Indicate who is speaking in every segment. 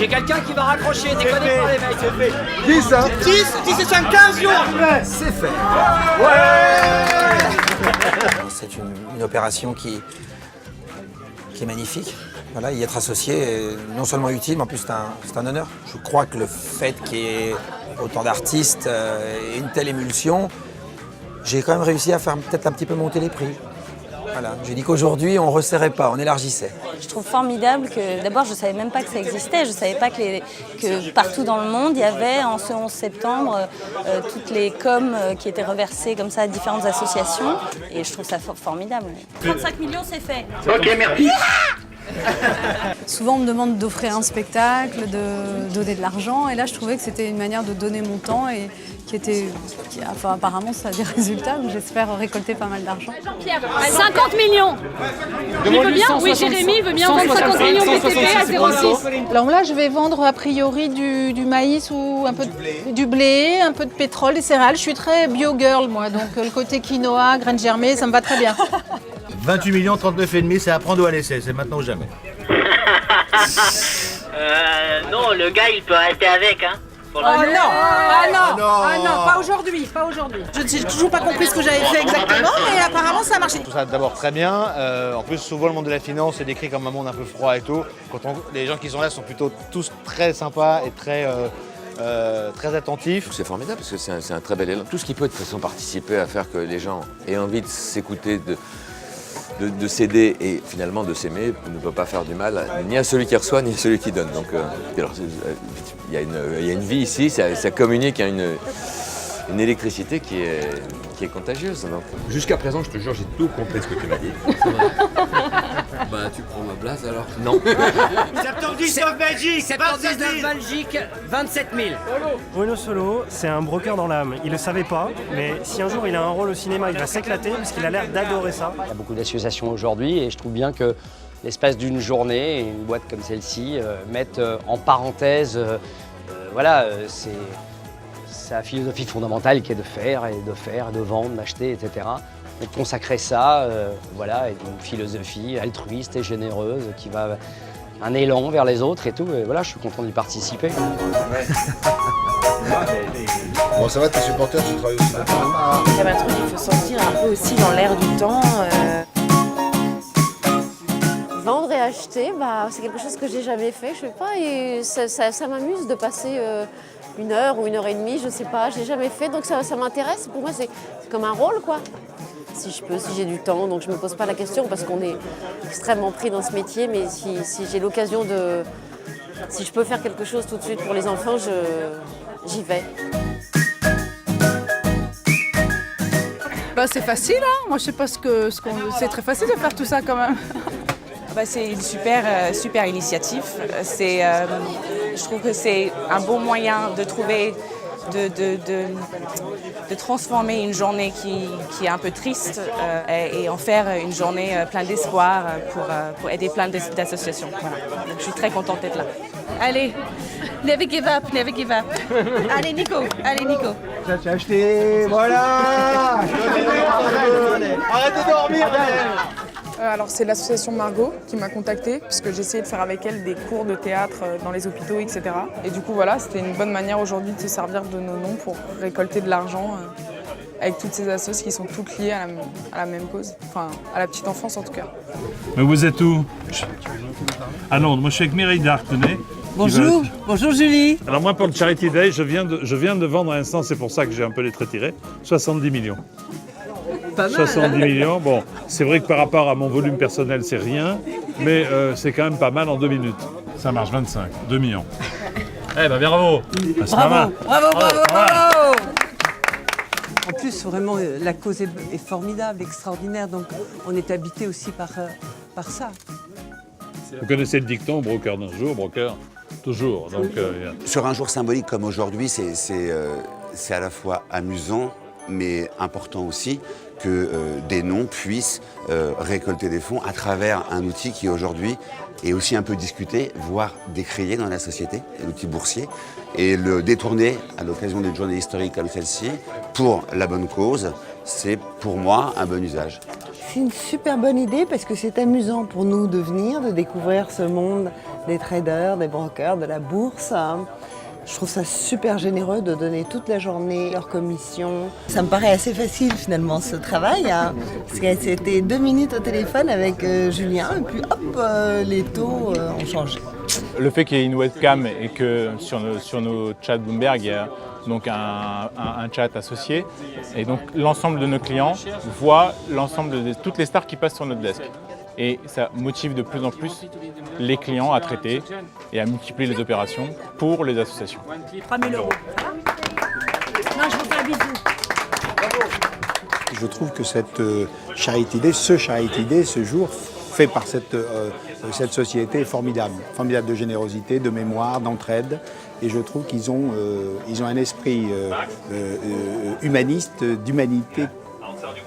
Speaker 1: J'ai quelqu'un qui va raccrocher, déconnez pas les mecs.
Speaker 2: C'est fait. 10 hein.
Speaker 1: 10 et 5, 15 jours.
Speaker 2: C'est fait.
Speaker 3: C'est une opération qui est magnifique. Voilà, y être associé est non seulement utile, mais en plus c'est un honneur. Je crois que le fait qu'il y ait autant d'artistes et une telle émulsion, j'ai quand même réussi à faire peut-être un petit peu monter les prix. Voilà. J'ai dit qu'aujourd'hui, on ne resserrait pas, on élargissait.
Speaker 4: Je trouve formidable que, d'abord, je ne savais même pas que ça existait. Je ne savais pas que partout dans le monde, il y avait, en ce 11 septembre, toutes les coms qui étaient reversées comme ça à différentes associations. Et je trouve ça formidable. 35 millions, c'est fait.
Speaker 1: Ok, merci.
Speaker 5: Souvent, on me demande d'offrir un spectacle, de donner de l'argent. Et là, je trouvais que c'était une manière de donner mon temps et enfin, apparemment, ça a des résultats. Donc, j'espère récolter pas mal d'argent.
Speaker 6: 50 millions. Il veut bien, oui, Jérémy veut bien vendre 50 millions BTP à 0,6.
Speaker 7: Alors là, je vais vendre a priori du maïs ou un peu du blé, un peu de pétrole, des céréales. Je suis très bio-girl, moi. Donc, le côté quinoa, graines germées, ça me va très bien.
Speaker 8: 28 millions, 39,5, c'est à prendre ou à laisser, c'est maintenant ou jamais.
Speaker 1: Non, le gars il peut rester avec, hein.
Speaker 7: Oh non, pas aujourd'hui. Je n'ai toujours pas compris ce que j'avais fait exactement, mais apparemment ça a marché.
Speaker 8: Tout ça d'abord très bien, en plus souvent le monde de la finance est décrit comme un monde un peu froid et tout. Les gens qui sont là sont plutôt tous très sympas et très attentifs.
Speaker 9: C'est formidable parce que c'est un très bel élan. Tout ce qui peut de toute façon participer à faire que les gens aient envie de s'écouter, de s'aider et finalement de s'aimer ne peut pas faire du mal ni à celui qui reçoit ni à celui qui donne. Donc alors, il y a une vie ici, ça communique à une électricité qui est contagieuse. Donc.
Speaker 10: Jusqu'à présent, je te jure, j'ai tout compris ce que tu m'as dit. Bah tu prends ma place alors.
Speaker 9: Non.
Speaker 1: 79 Belgique, 79 Belgique, 27 000.
Speaker 11: Bruno Solo, c'est un broker dans l'âme. Il le savait pas, mais si un jour il a un rôle au cinéma, il va s'éclater parce qu'il a l'air d'adorer ça.
Speaker 12: Il y a beaucoup d'associations aujourd'hui et je trouve bien que l'espace d'une journée, une boîte comme celle-ci, mette en parenthèse, c'est sa philosophie fondamentale qui est de faire, de vendre, d'acheter, etc. Et de consacrer ça, à une philosophie altruiste et généreuse qui va un élan vers les autres et tout. Et voilà, je suis content d'y participer.
Speaker 8: Bon, ça va, tes supporters, tu travailles aussi.
Speaker 13: Il y a un truc qu'il faut sentir un peu aussi dans l'air du temps.
Speaker 14: Vendre et acheter, c'est quelque chose que j'ai jamais fait, je sais pas, et ça m'amuse de passer 1 heure ou 1 heure et demie, je sais pas, j'ai jamais fait, donc ça m'intéresse. Pour moi, c'est comme un rôle, quoi. Si je peux, si j'ai du temps, donc je me pose pas la question parce qu'on est extrêmement pris dans ce métier, mais si j'ai l'occasion si je peux faire quelque chose tout de suite pour les enfants, j'y vais.
Speaker 7: C'est facile, hein. Moi je sais pas c'est très facile de faire tout ça quand même.
Speaker 13: C'est une super initiative. Je trouve que c'est un bon moyen de trouver, de transformer une journée qui est un peu triste et en faire une journée pleine d'espoir pour aider plein d'associations. Voilà. Donc, je suis très contente d'être là.
Speaker 6: Allez, never give up. Allez Nico.
Speaker 2: J'ai acheté, voilà. Arrête de dormir.
Speaker 7: Alors c'est l'association Margot qui m'a contactée puisque j'ai essayé de faire avec elle des cours de théâtre dans les hôpitaux, etc. Et du coup voilà, c'était une bonne manière aujourd'hui de se servir de nos noms pour récolter de l'argent avec toutes ces assos qui sont toutes liées à la même cause, enfin à la petite enfance en tout cas.
Speaker 15: Mais vous êtes où? Ah non, moi je suis avec Mireille Darc, tenez.
Speaker 1: Bonjour, bonjour Julie.
Speaker 15: Alors moi pour le Charity Day, je viens de vendre à l'instant, c'est pour ça que j'ai un peu les traits tirés, 70 millions.
Speaker 1: Pas mal.
Speaker 15: 70 millions, bon, c'est vrai que par rapport à mon volume personnel, c'est rien, mais c'est quand même pas mal en 2 minutes. Ça marche, 25, 2 millions. Eh ben bravo.
Speaker 1: Bravo. En plus, vraiment, la cause est formidable, extraordinaire, donc on est habité aussi par ça.
Speaker 15: Vous connaissez le dicton, broker d'un jour, broker toujours. Donc,
Speaker 16: Sur un jour symbolique comme aujourd'hui, c'est à la fois amusant, mais important aussi que des noms puissent récolter des fonds à travers un outil qui aujourd'hui est aussi un peu discuté, voire décrié dans la société, l'outil boursier, et le détourner à l'occasion d'une journée historique comme celle-ci pour la bonne cause, c'est pour moi un bon usage.
Speaker 14: Je
Speaker 17: C'est une super bonne idée parce que c'est amusant pour nous de venir, de découvrir ce monde des traders, des brokers, de la bourse. Je trouve ça super généreux de donner toute la journée leur commission. Ça me paraît assez facile finalement ce travail, hein, parce que c'était 2 minutes au téléphone avec Julien et puis hop, les taux ont changé.
Speaker 18: Le fait qu'il y ait une webcam et que sur nos chats Bloomberg, il y a donc un chat associé, et donc l'ensemble de nos clients voient l'ensemble de toutes les stars qui passent sur notre desk. Et ça motive de plus en plus les clients à traiter et à multiplier les opérations pour les associations.
Speaker 19: 3 000 €. Non, je vous fais un bisou.
Speaker 20: Je trouve que cette Charity Day, ce jour, fait par cette société est formidable. Formidable de générosité, de mémoire, d'entraide. Et je trouve qu'ils ont un esprit humaniste, d'humanité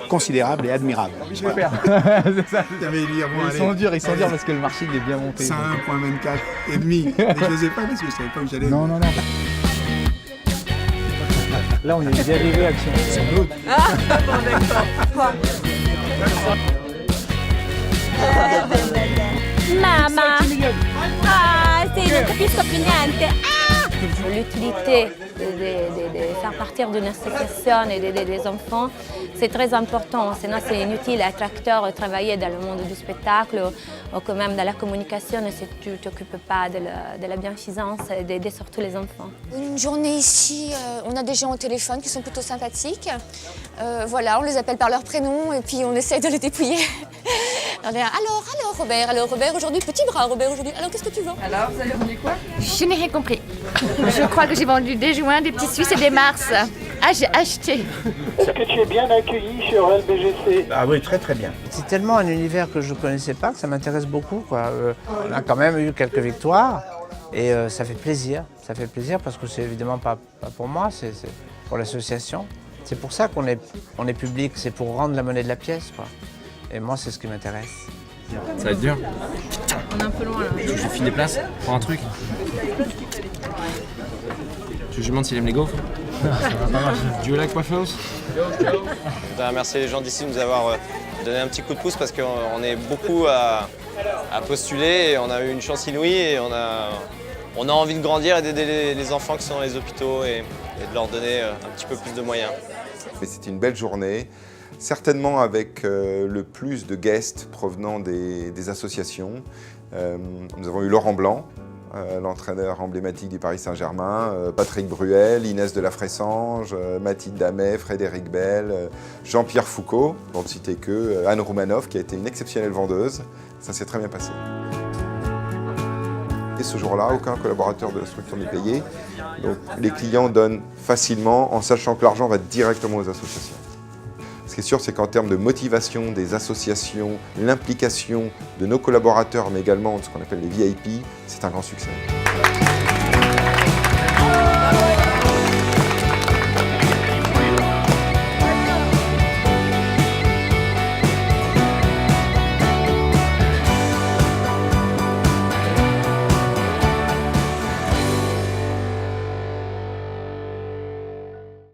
Speaker 20: considérable et admirable.
Speaker 2: Super. C'est ça. Ils sont durs parce que le marché il est bien monté.
Speaker 20: C'est 1,24 et demi. Mais je ne sais pas parce que je ne savais pas où j'allais. Non.
Speaker 2: Là, on est dérivé action. Sans doute.
Speaker 4: Mamma! Ah, sì, non capisco più niente. L'utilité de faire partir d'une association et des enfants, c'est très important. Sinon, c'est inutile être acteur, travailler dans le monde du spectacle ou quand même dans la communication si tu ne t'occupes pas de la bienfaisance et d'aider surtout les enfants.
Speaker 21: Une journée ici, on a des gens au téléphone qui sont plutôt sympathiques. Voilà, on les appelle par leur prénom et puis on essaye de les dépouiller. Alors Robert, aujourd'hui petit bras, Robert aujourd'hui. Alors qu'est-ce que tu vends?
Speaker 22: Alors, vous avez vendu quoi?
Speaker 21: Je n'ai rien compris. Je crois que j'ai vendu des joints, des petits Suisses et des Mars. Ah, j'ai acheté.
Speaker 23: Est-ce que tu es bien accueilli sur LBGC?
Speaker 2: Ah oui, très très bien.
Speaker 24: C'est tellement un univers que je ne connaissais pas que ça m'intéresse beaucoup, quoi. On a quand même eu quelques victoires et ça fait plaisir. Ça fait plaisir parce que c'est évidemment pas pour moi, c'est pour l'association. C'est pour ça qu'on est public, c'est pour rendre la monnaie de la pièce, quoi. Et moi, c'est ce qui m'intéresse.
Speaker 10: Ça va être dur.
Speaker 19: On est un peu loin là.
Speaker 10: Je file des places pour un truc. Je lui demande s'il aime les gaufres. Do you like waffles?
Speaker 25: Je voudrais remercier les gens d'ici de nous avoir donné un petit coup de pouce parce qu'on est beaucoup à postuler et on a eu une chance inouïe et on a envie de grandir et d'aider les enfants qui sont dans les hôpitaux et de leur donner un petit peu plus de moyens.
Speaker 26: C'était une belle journée, certainement avec le plus de guests provenant des associations. Nous avons eu Laurent Blanc, l'entraîneur emblématique du Paris Saint-Germain, Patrick Bruel, Inès de la Fressange, Mathilde Damet, Frédéric Bell, Jean-Pierre Foucault, pour ne citer que, Anne Roumanoff qui a été une exceptionnelle vendeuse. Ça s'est très bien passé. Et ce jour-là, aucun collaborateur de la structure n'est payé. Donc les clients donnent facilement en sachant que l'argent va directement aux associations. Ce qui est sûr, c'est qu'en termes de motivation des associations, l'implication de nos collaborateurs, mais également de ce qu'on appelle les VIP, c'est un grand succès.